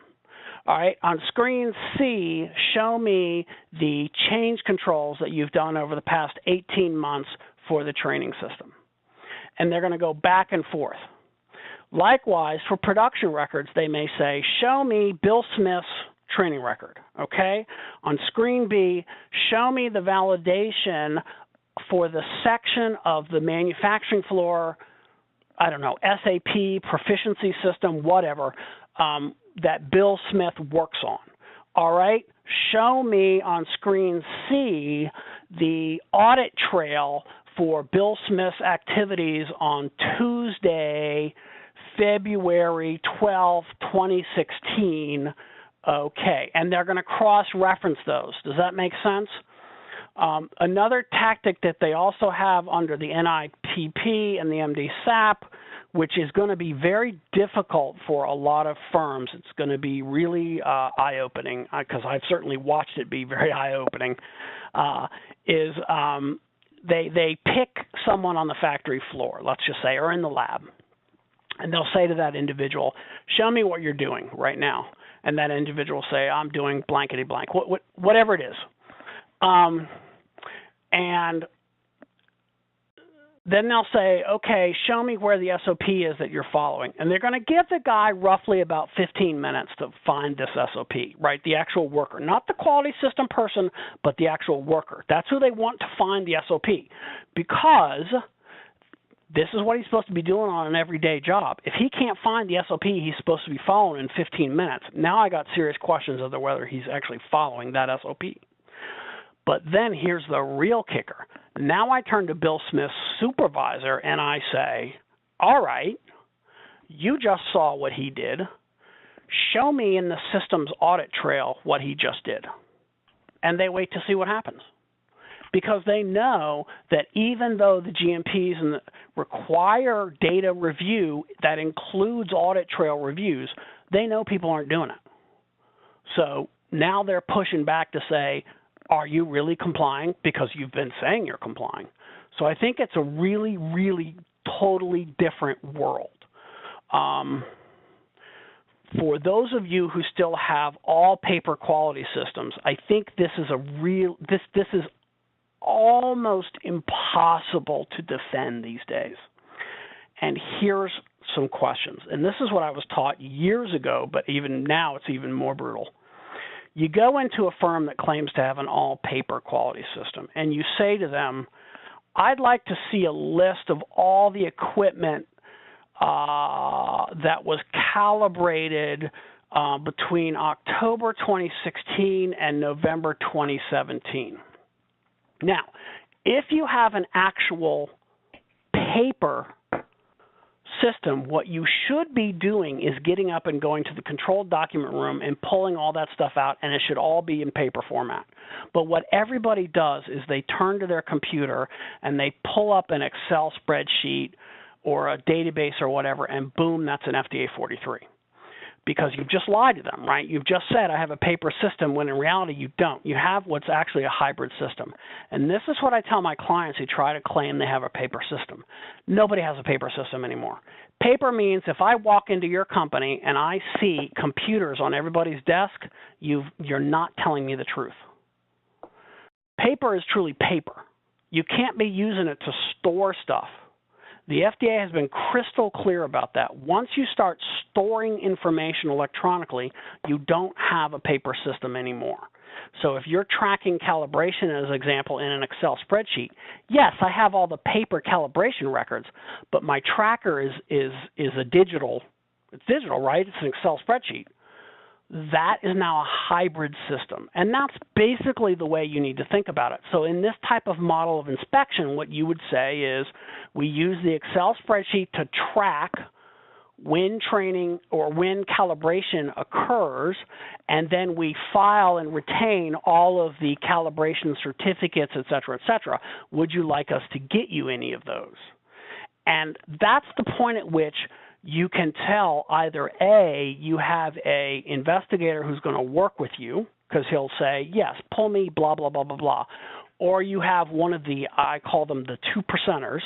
S2: All right. On screen C, show me the change controls that you've done over the past 18 months for the training system. And they're going to go back and forth. Likewise, for production records, they may say, show me Bill Smith's training record, okay? On screen B, show me the validation for the section of the manufacturing floor, I don't know, SAP, proficiency system, whatever, that Bill Smith works on. All right? show me on screen C the audit trail for Bill Smith's activities on Tuesday, February 12, 2016. Okay, and they're going to cross-reference those. Does that make sense? Another tactic that they also have under the NIPP and the MDSAP, which is going to be very difficult for a lot of firms, it's going to be really eye-opening, because I've certainly watched it be very eye-opening, is they pick someone on the factory floor, let's just say, or in the lab, and they'll say to that individual, show me what you're doing right now. And that individual will say, I'm doing blankety blank, whatever it is. And then they'll say, okay, show me where the SOP is that you're following. And they're going to give the guy roughly about 15 minutes to find this SOP, right? The actual worker, not the quality system person, but the actual worker. That's who they want to find the SOP, because this is what he's supposed to be doing on an everyday job. If he can't find the SOP he's supposed to be following in 15 minutes, now I got serious questions as to whether he's actually following that SOP. But then here's the real kicker. Now I turn to Bill Smith's supervisor and I say, all right, you just saw what he did. Show me in the system's audit trail what he just did. And they wait to see what happens, because they know that even though the GMPs require data review that includes audit trail reviews, they know people aren't doing it. So now they're pushing back to say, are you really complying? Because you've been saying you're complying. So I think it's a really, really totally different world. For those of you who still have all paper quality systems, I think this is this is almost impossible to defend these days. And here's some questions. And this is what I was taught years ago, but even now it's even more brutal. You go into a firm that claims to have an all-paper quality system, and you say to them, I'd like to see a list of all the equipment that was calibrated between October 2016 and November 2017. Now, if you have an actual paper system, what you should be doing is getting up and going to the controlled document room and pulling all that stuff out, and it should all be in paper format. But what everybody does is they turn to their computer and they pull up an Excel spreadsheet or a database or whatever, and boom, that's an FDA 43. Because you've just lied to them, right? You've just said, I have a paper system, when in reality you don't. You have what's actually a hybrid system. And this is what I tell my clients who try to claim they have a paper system. Nobody has a paper system anymore. Paper means if I walk into your company and I see computers on everybody's desk, you're not telling me the truth. Paper is truly paper. You can't be using it to store stuff. The FDA has been crystal clear about that. Once you start storing information electronically, you don't have a paper system anymore. So if you're tracking calibration, as an example, in an Excel spreadsheet, yes, I have all the paper calibration records, but my tracker is a digital. It's digital, right? It's an Excel spreadsheet. That is now a hybrid system, and that's basically the way you need to think about it. So in this type of model of inspection, what you would say is we use the Excel spreadsheet to track when training or when calibration occurs, and then we file and retain all of the calibration certificates, et cetera, Would you like us to get you any of those? And that's the point at which you can tell either A, you have a investigator who's going to work with you, because he'll say, yes, pull me, blah, blah, blah, blah, blah. Or you have one of the, I call them the 2%ers.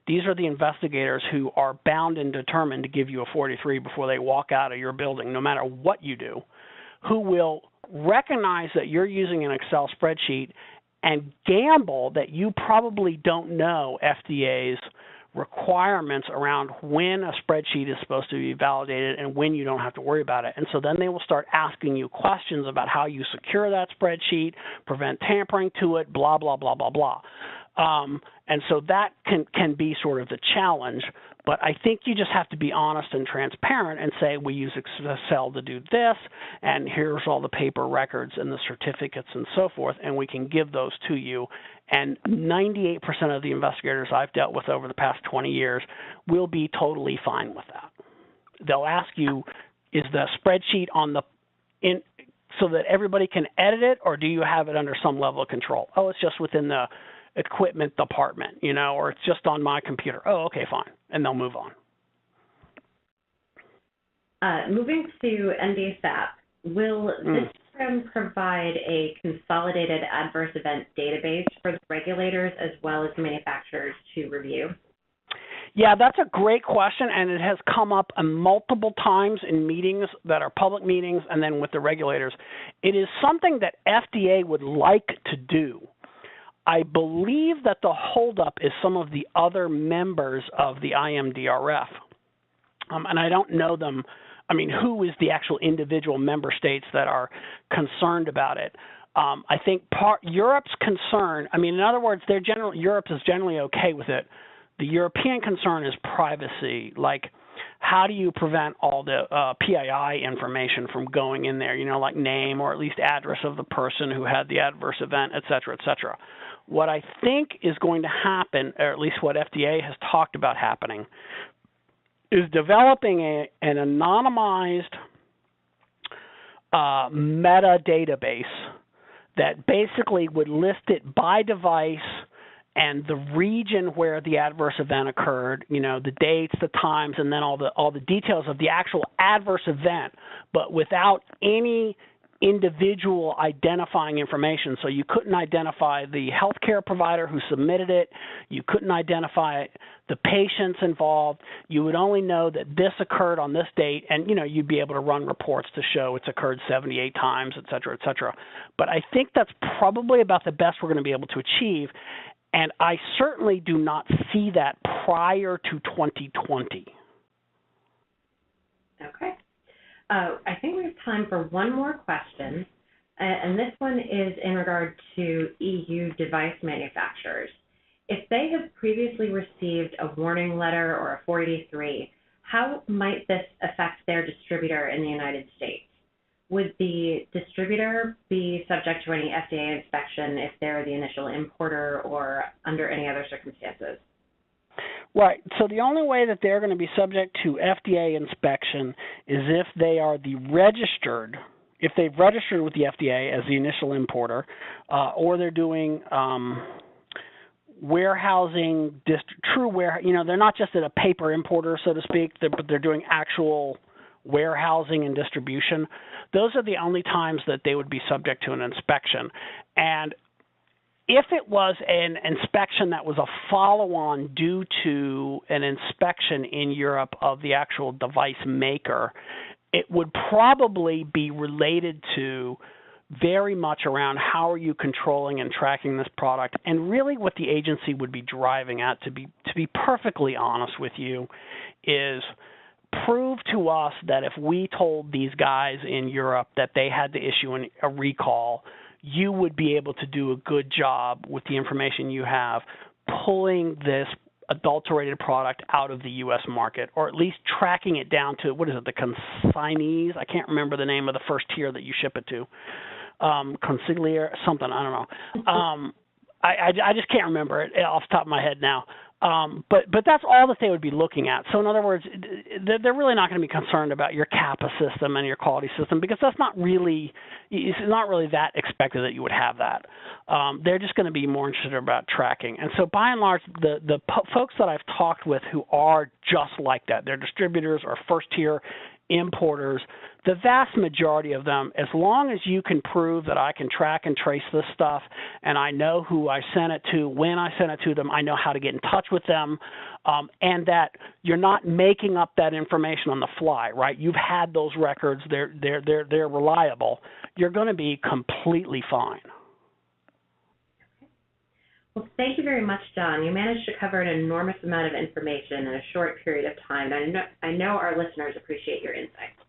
S2: These are the investigators who are bound and determined to give you a 43 before they walk out of your building, no matter what you do, who will recognize that you're using an Excel spreadsheet and gamble that you probably don't know FDA's requirements around when a spreadsheet is supposed to be validated and when you don't have to worry about it. And so then they will start asking you questions about how you secure that spreadsheet, prevent tampering to it, blah, blah, blah, blah, blah. And so that can be sort of the challenge. But I think you just have to be honest and transparent and say, we use Excel to do this, and here's all the paper records and the certificates and so forth, and we can give those to you. And 98% of the investigators I've dealt with over the past 20 years will be totally fine with that. They'll ask you, is the spreadsheet on the so that everybody can edit it, or do you have it under some level of control? Oh, it's just within the equipment department, or it's just on my computer. Oh, okay, fine. And they'll move on.
S1: Moving to MDSAP, will this program provide a consolidated adverse event database for the regulators as well as manufacturers to review?
S2: Yeah, that's a great question, and it has come up multiple times in meetings that are public meetings and then with the regulators. It is something that FDA would like to do. I believe that the holdup is some of the other members of the IMDRF, and I don't know them. I mean, who is the actual individual member states that are concerned about it? I think Europe's concern, in other words, Europe is generally okay with it. The European concern is privacy, like how do you prevent all the PII information from going in there, like name or at least address of the person who had the adverse event, et cetera, et cetera. What I think is going to happen, or at least what FDA has talked about happening, is developing an anonymized meta database that basically would list it by device and the region where the adverse event occurred, the dates, the times, and then all the details of the actual adverse event, but without any individual identifying information. So you couldn't identify the healthcare provider who submitted it. You couldn't identify the patients involved. You would only know that this occurred on this date, and you'd be able to run reports to show it's occurred 78 times, et cetera, et cetera. But I think that's probably about the best we're going to be able to achieve. And I certainly do not see that prior to 2020.
S1: Okay. I think we have time for one more question, and this one is in regard to EU device manufacturers. If they have previously received a warning letter or a 483, how might this affect their distributor in the United States? Would the distributor be subject to any FDA inspection if they're the initial importer or under any other circumstances?
S2: Right. So the only way that they're going to be subject to FDA inspection is if they are if they've registered with the FDA as the initial importer, or they're doing warehousing, they're not just a paper importer, so to speak, but they're doing actual warehousing and distribution. Those are the only times that they would be subject to an inspection. And if it was an inspection that was a follow-on due to an inspection in Europe of the actual device maker, it would probably be related to very much around how are you controlling and tracking this product, and really what the agency would be driving at, to be perfectly honest with you, is prove to us that if we told these guys in Europe that they had to issue a recall, you would be able to do a good job with the information you have pulling this adulterated product out of the U.S. market, or at least tracking it down to, the consignees? I can't remember the name of the first tier that you ship it to. Consigliere, something, I don't know. I just can't remember it off the top of my head now. But that's all that they would be looking at. So in other words, they're really not going to be concerned about your CAPA system and your quality system, because it's not really that expected that you would have that. They're just going to be more interested about tracking. And so by and large, the folks that I've talked with who are just like that, they're distributors or first-tier importers, the vast majority of them, as long as you can prove that I can track and trace this stuff, and I know who I sent it to, when I sent it to them, I know how to get in touch with them, and that you're not making up that information on the fly, right? You've had those records, they're reliable. You're going to be completely fine.
S1: Well, thank you very much, John. You managed to cover an enormous amount of information in a short period of time. I know our listeners appreciate your insights.